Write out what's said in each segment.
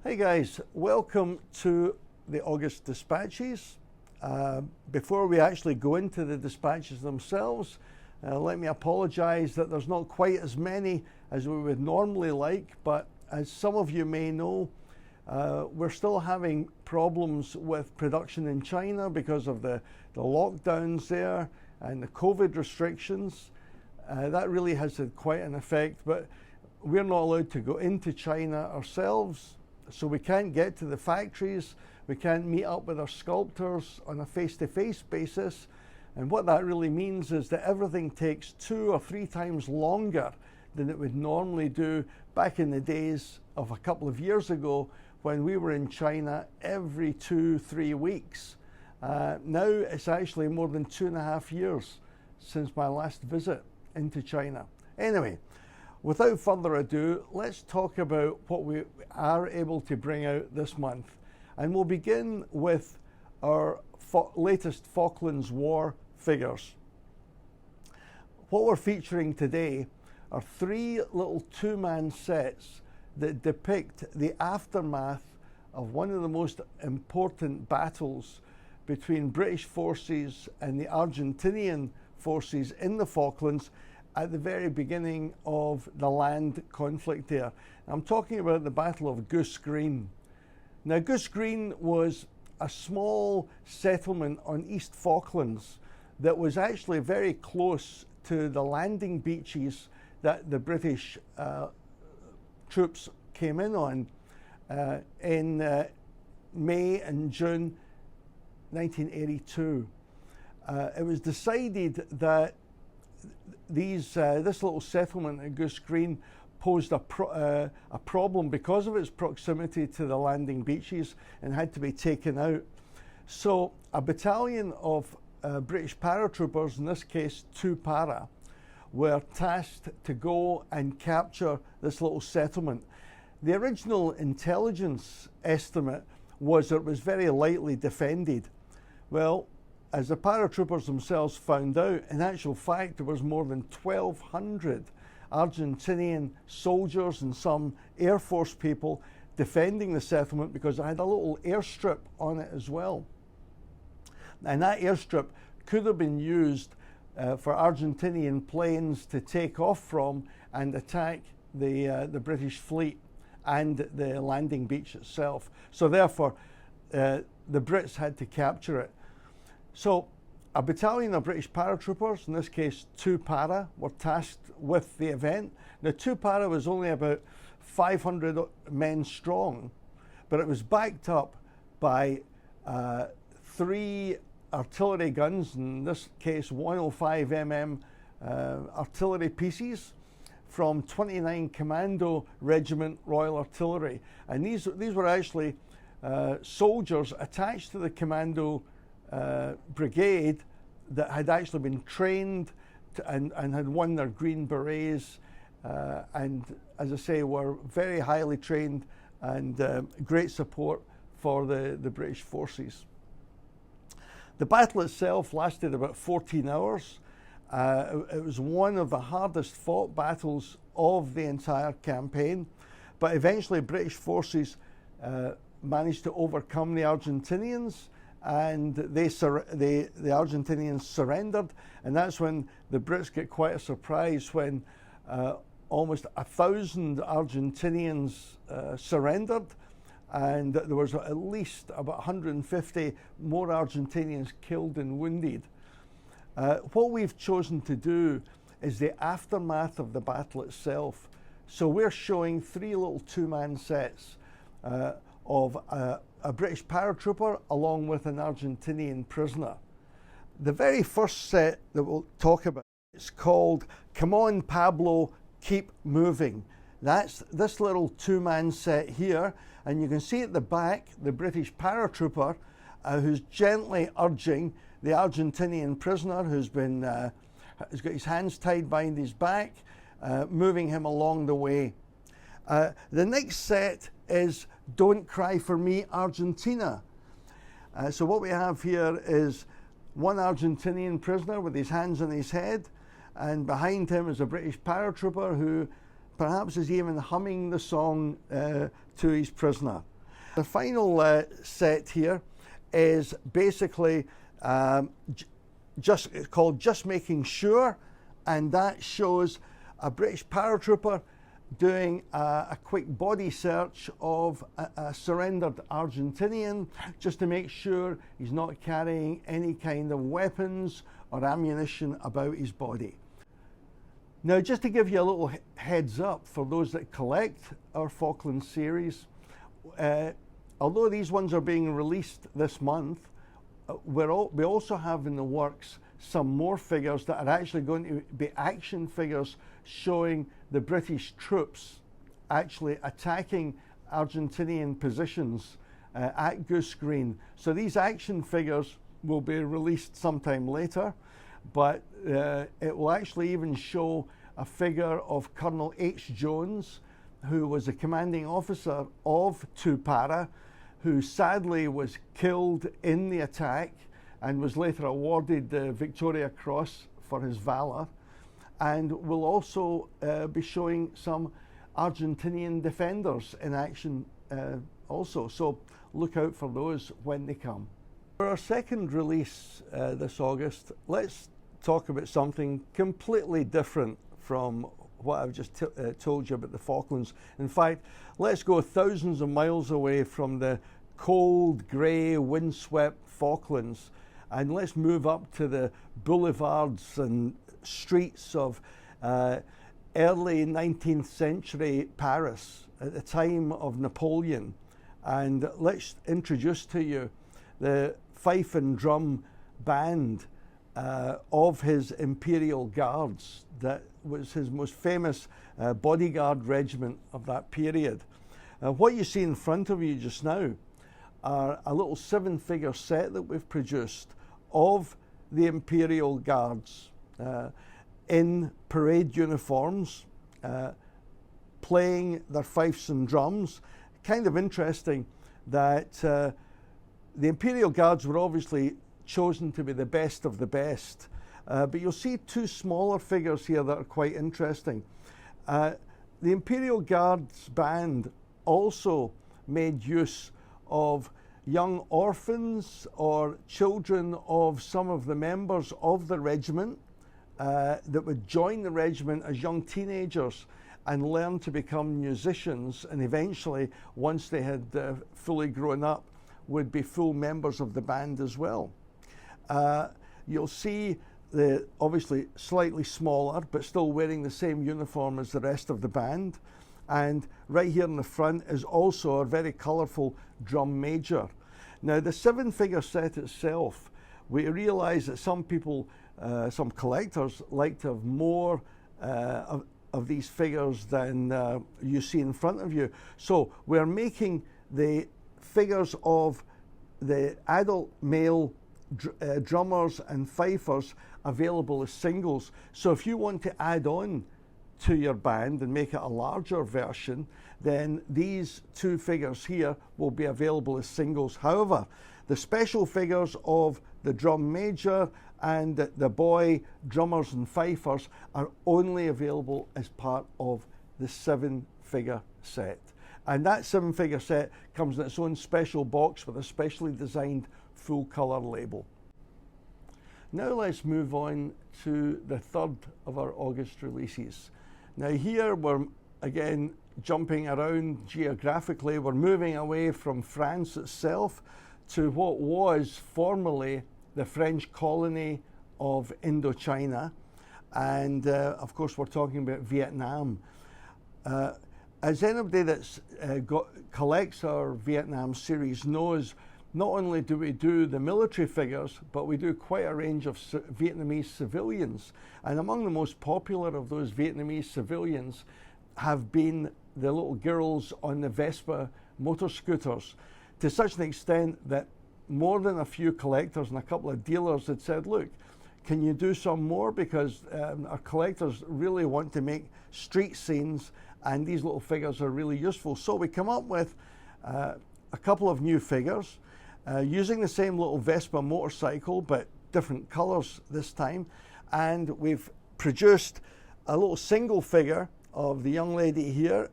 Hey guys, welcome to the August dispatches. Before we actually go into the dispatches themselves, let me apologize that there's not quite as many as we would normally like, but as some of you may know, we're still having problems with production in China because of the lockdowns there and the COVID restrictions. That really has had quite an effect, but we're not allowed to go into China ourselves. So we can't get to the factories, we can't meet up with our sculptors on a face-to-face basis. And what that really means is that everything takes 2 or 3 times longer than it would normally do back in the days of a couple of years ago when we were in China every 2-3 weeks. Now it's actually more than 2.5 years since my last visit into China. Anyway, without further ado, let's talk about what we are able to bring out this month. And we'll begin with our latest Falklands War figures. What we're featuring today are 3 little 2-man sets that depict the aftermath of one of the most important battles between British forces and the Argentinian forces in the Falklands at the very beginning of the land conflict there. I'm talking about the Battle of Goose Green. Now, Goose Green was a small settlement on East Falklands that was actually very close to the landing beaches that the British troops came in on in May and June 1982. It was decided that this little settlement at Goose Green posed a problem because of its proximity to the landing beaches and had to be taken out. So a battalion of British paratroopers, in this case 2 para, were tasked to go and capture this little settlement. The original intelligence estimate was that it was very lightly defended. Well, as the paratroopers themselves found out, in actual fact, there was more than 1,200 Argentinian soldiers and some Air Force people defending the settlement because it had a little airstrip on it as well. And that airstrip could have been used for Argentinian planes to take off from and attack the British fleet and the landing beach itself. So therefore, the Brits had to capture it. So a battalion of British paratroopers, in this case 2 para, were tasked with the event. Now 2 para was only about 500 men strong, but it was backed up by 3 artillery guns, in this case 105 mm artillery pieces from 29 Commando Regiment Royal Artillery. And these were actually soldiers attached to the Commando brigade that had actually been trained and had won their green berets and, as I say, were very highly trained and great support for the British forces. The battle itself lasted about 14 hours. It was one of the hardest fought battles of the entire campaign, but eventually British forces managed to overcome the Argentinians, and the Argentinians surrendered, and that's when the Brits get quite a surprise when almost 1,000 Argentinians surrendered, and there was at least about 150 more Argentinians killed and wounded. What we've chosen to do is the aftermath of the battle itself. So we're showing 3 little 2-man sets of a British paratrooper along with an Argentinian prisoner. The very first set that we'll talk about is called Come On Pablo, Keep Moving. That's this little 2-man set here, and you can see at the back the British paratrooper who's gently urging the Argentinian prisoner who's got his hands tied behind his back, moving him along the way. The next set is Don't Cry for Me, Argentina. So what we have here is one Argentinian prisoner with his hands on his head, and behind him is a British paratrooper who perhaps is even humming the song to his prisoner. The final set here is basically it's called Just Making Sure, and that shows a British paratrooper doing a quick body search of a surrendered Argentinian, just to make sure he's not carrying any kind of weapons or ammunition about his body. Now, just to give you a little heads up for those that collect our Falklands series, although these ones are being released this month, we also have in the works some more figures that are actually going to be action figures showing the British troops actually attacking Argentinian positions at Goose Green. So these action figures will be released sometime later, but it will actually even show a figure of Colonel H. Jones, who was a commanding officer of Para, who sadly was killed in the attack and was later awarded the Victoria Cross for his valour. And we'll also be showing some Argentinian defenders in action also, so look out for those when they come. For our second release this August, let's talk about something completely different from what I've just told you about the Falklands. In fact, let's go thousands of miles away from the cold, grey, windswept Falklands, and let's move up to the boulevards and streets of early 19th century Paris at the time of Napoleon. And let's introduce to you the fife and drum band of his Imperial Guards. That was his most famous bodyguard regiment of that period. What you see in front of you just now are a little 7-figure set that we've produced of the Imperial Guards in parade uniforms, playing their fifes and drums. Kind of interesting that the Imperial Guards were obviously chosen to be the best of the best, but you'll see 2 smaller figures here that are quite interesting. The Imperial Guards band also made use of young orphans or children of some of the members of the regiment that would join the regiment as young teenagers and learn to become musicians, and eventually, once they had fully grown up, would be full members of the band as well. You'll see the obviously slightly smaller, but still wearing the same uniform as the rest of the band. And right here in the front is also a very colourful drum major. Now, the 7-figure set itself, we realise that some people, some collectors, like to have more of these figures than you see in front of you. So we're making the figures of the adult male drummers and fifers available as singles. So if you want to add on to your band and make it a larger version, then these 2 figures here will be available as singles. However, the special figures of the drum major and the boy drummers and fifers are only available as part of the 7-figure set. And that 7-figure set comes in its own special box with a specially designed full colour label. Now let's move on to the third of our August releases. Now here we're again jumping around geographically. We're moving away from France itself to what was formerly the French colony of Indochina, and of course we're talking about Vietnam. As anybody that's collects our Vietnam series knows, not only do we do the military figures, but we do quite a range of Vietnamese civilians. And among the most popular of those Vietnamese civilians have been the little girls on the Vespa motor scooters, to such an extent that more than a few collectors and a couple of dealers had said, look, can you do some more? Because our collectors really want to make street scenes, and these little figures are really useful. So we come up with a couple of new figures using the same little Vespa motorcycle, but different colors this time. And we've produced a little single figure of the young lady here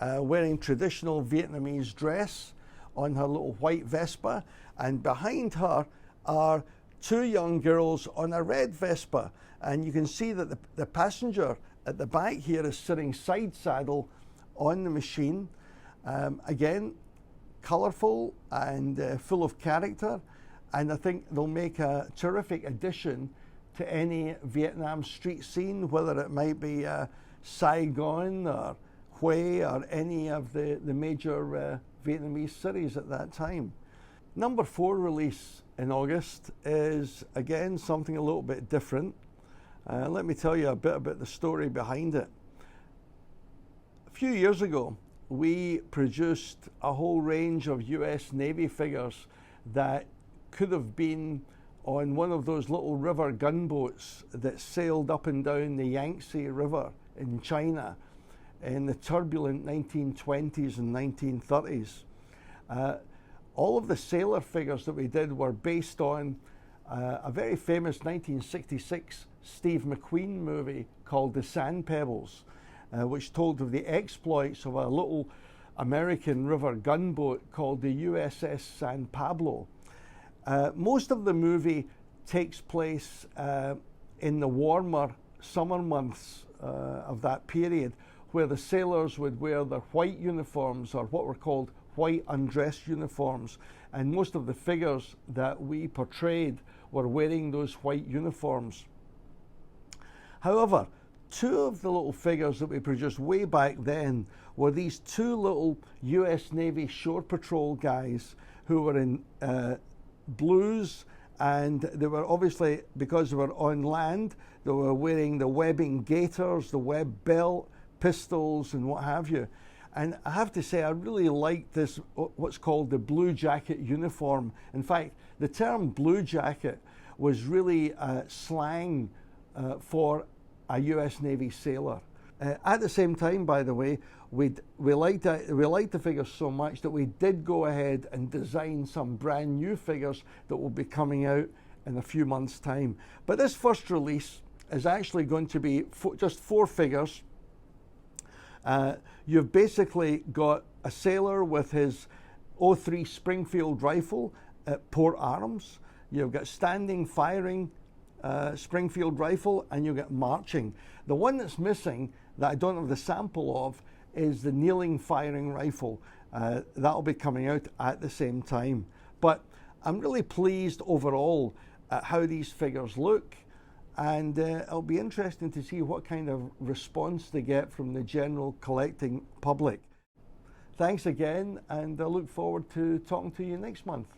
wearing traditional Vietnamese dress on her little white Vespa, and behind her are two young girls on a red Vespa. And you can see that the passenger at the back here is sitting side saddle on the machine. Again, colourful and full of character, and I think they'll make a terrific addition to any Vietnam street scene, whether it might be Saigon or Hue or any of the major Vietnamese cities at that time. Number 4 release in August is again something a little bit different. Let me tell you a bit about the story behind it. A few years ago, we produced a whole range of US Navy figures that could have been on one of those little river gunboats that sailed up and down the Yangtze River in China in the turbulent 1920s and 1930s. All of the sailor figures that we did were based on a very famous 1966 Steve McQueen movie called The Sand Pebbles, which told of the exploits of a little American river gunboat called the USS San Pablo. Most of the movie takes place in the warmer summer months of that period, where the sailors would wear their white uniforms, or what were called white undress uniforms, and most of the figures that we portrayed were wearing those white uniforms. However, two of the little figures that we produced way back then were these two little US Navy shore patrol guys who were in blues, and they were obviously, because they were on land, they were wearing the webbing gaiters, the web belt, pistols and what have you. And I have to say, I really liked this, what's called the blue jacket uniform. In fact, the term blue jacket was really slang for a US Navy sailor. At the same time, by the way, we liked the figures so much that we did go ahead and design some brand new figures that will be coming out in a few months' time. But this first release is actually going to be just 4 figures. You've basically got a sailor with his .03 Springfield rifle at port arms. You've got standing firing Springfield rifle, and you've got marching. The one that's missing, that I don't have the sample of, is the kneeling firing rifle. That'll be coming out at the same time. But I'm really pleased overall at how these figures look, and it'll be interesting to see what kind of response they get from the general collecting public. Thanks again, and I look forward to talking to you next month.